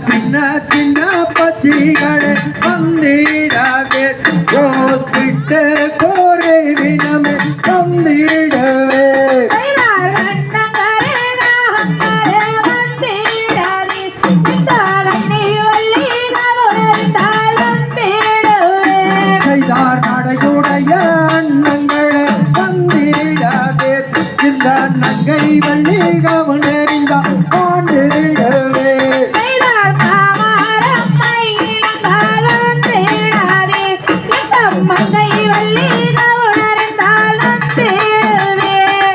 சின்ன சின்ன பச்சிகளே வந்திடாதே கோசிட்டு கோரை வினமே வந்திடவே நடையுடைய அண்ணங்களே வந்திடாதே இந்த நங்கை வள்ளி கவனறிந்தா ஆண்டிடவே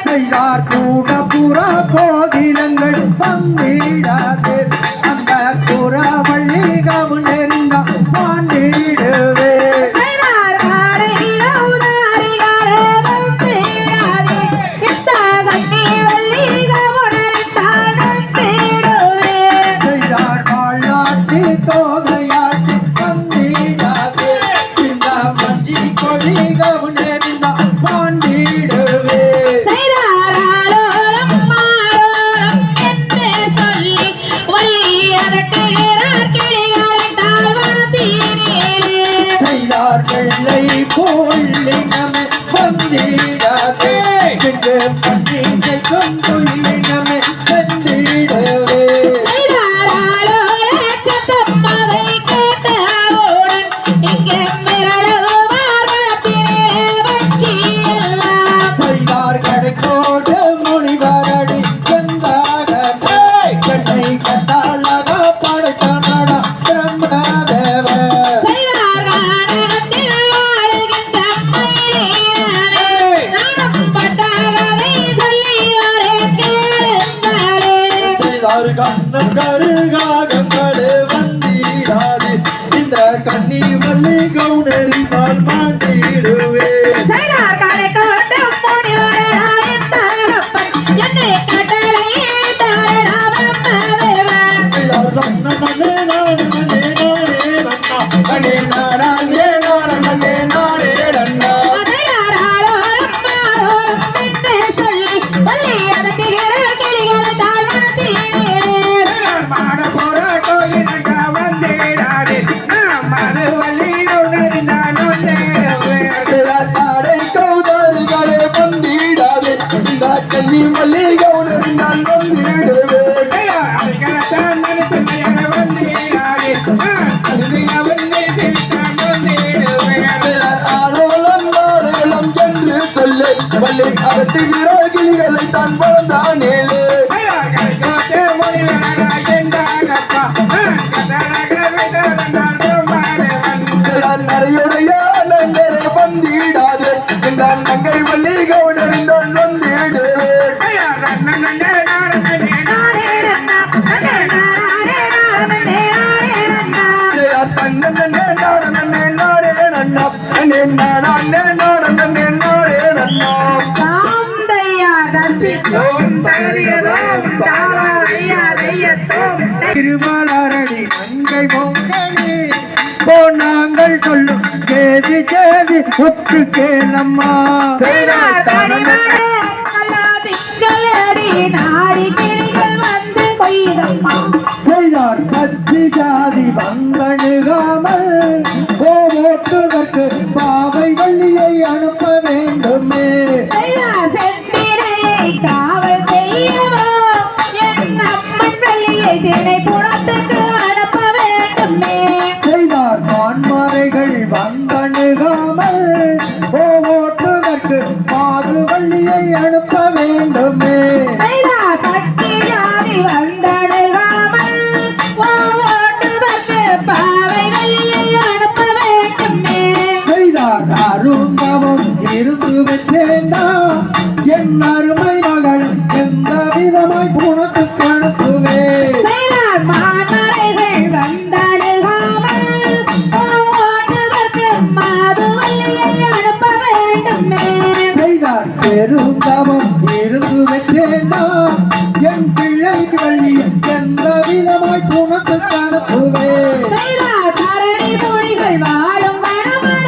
செய்தார் கூட புற கோகிலங்கள் வந்திடாதே அந்த புற வள்ளி கவனறிந்தா ஆண்டிடவே தோகையாட்டி வந்திடாதே இந்த மஞ்சி கொடி கவனறிந்தா பாண்டிடவே செய்தார் வெள்ளை கோள்ளி நமே வந்திடாதே இங்கு பண்டிகை கொண்டுள்ளி நமே சென்றிடவே கோடு முனிவரடி சென்றாகவே கண்ணை கட்டாளக படைத்தனடா பிரம்மதேவ கருகாகங்களே வந்திடாது இந்த கன்னி வள்ளி கவுனறிவாள் மாண்டிடுவே கன்னி வள்ளி கவுனறிந்தால் வந்திடவே ஆரோலம் என்று சொல்லு வள்ளி அகத்துகிற கிளிகளை தான் வளர்ந்தானேலே நரையுடைய நங்கரை வந்திடாது இந்த நங்கை வள்ளி கவுனறிந்தால் வந்திடவே திருவாளரடி நங்கை பொங்கலே நாங்கள் சொல்லும் சேதி சேதி ஒற்று கேளம்மா செய்தார் பச்சி ஜாதி வந்தணுகாமல் ஓட்டுதற்கு பாவை வள்ளியை அனுப்ப வேண்டுமே காவல் செய்யவோ என் அம்மன் வள்ளியை தினை புறத்துக்கு அனுப்ப வேண்டுமே செய்தார் பான்மறைகள் வந்தணுகாமல் ஓட்டுதற்கு பாது வள்ளியை அனுப்ப வேண்டுமே பச்சி ஜாதி வந்தணுகாமல் ஓட்டுதற்கு பாவை வள்ளியை அனுப்ப வேண்டுமே செய்தார் அருந்தவம் இருந்து வெற்றேண்டா என் அருமை மகள் எந்த விதமாய் புனத்துக்கு அனுப்புவே மான்மறைகள் வந்தணுகாமல் ஓட்டுதற்கு மாது வள்ளியை அனுப்ப வேண்டுமே செய்தார் பெருந்தவம் இருந்து வெற்றேண்டா என் பிள்ளை வள்ளி எந்த விதமாய் புனத்துக்கு அனுப்புவே தரணி மொழிகள் வாழும் வனமன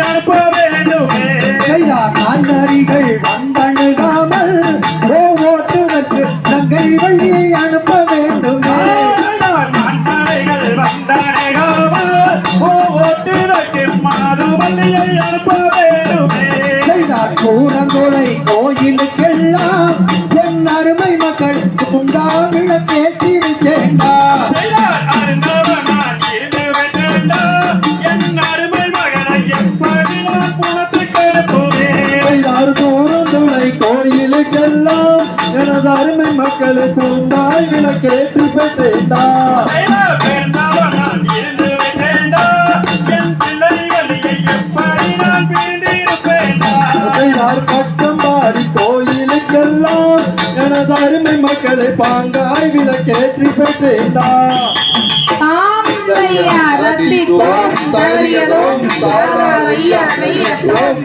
அனுப்ப வேண்டுமே செய்தார் காய்கறிகள் வந்தணுகாமல் ஓட்டுவதற்கு தங்கை வள்ளியை அனுப்ப வேண்டுமே மண்மலைகள் வந்தடைகாமல் ஓட்டுதற்கு மாதுவல்லியை அனுப்ப வேண்டுமே செய்தார் கூடங்குளை கோயிலுக்கெல்லாம் என் அருமை மக்கள் குண்டா விளக்கேற்றி வைத்தேண்டார் அருந்தவனான் இருந்து வென்றா என் அருமை மகனை எப்படி நான் புறத்துக்கு அனுப்புவேன் செய்தார் கூடங்குளை கோயிலுக்கெல்லாம் எனது அருமை மக்கள் குண்டாய் விளக்கேற்றி பெற்றேண்டார் பிறந்தவனான் இருந்து வென்றா என் பிள்ளை வழியை எப்படி நான் பிரிந்திருப்பேன் செய்தார் பட்டம்பாடி கோயிலுக்கெல்லாம் எனது அருமை மக்களை பாங்காய் விளக்கேற்றி பெற்றேண்டார் ஆமையா ரத்திக்கோம் தரியதோம் தாராளையா நெய்யத்தோம்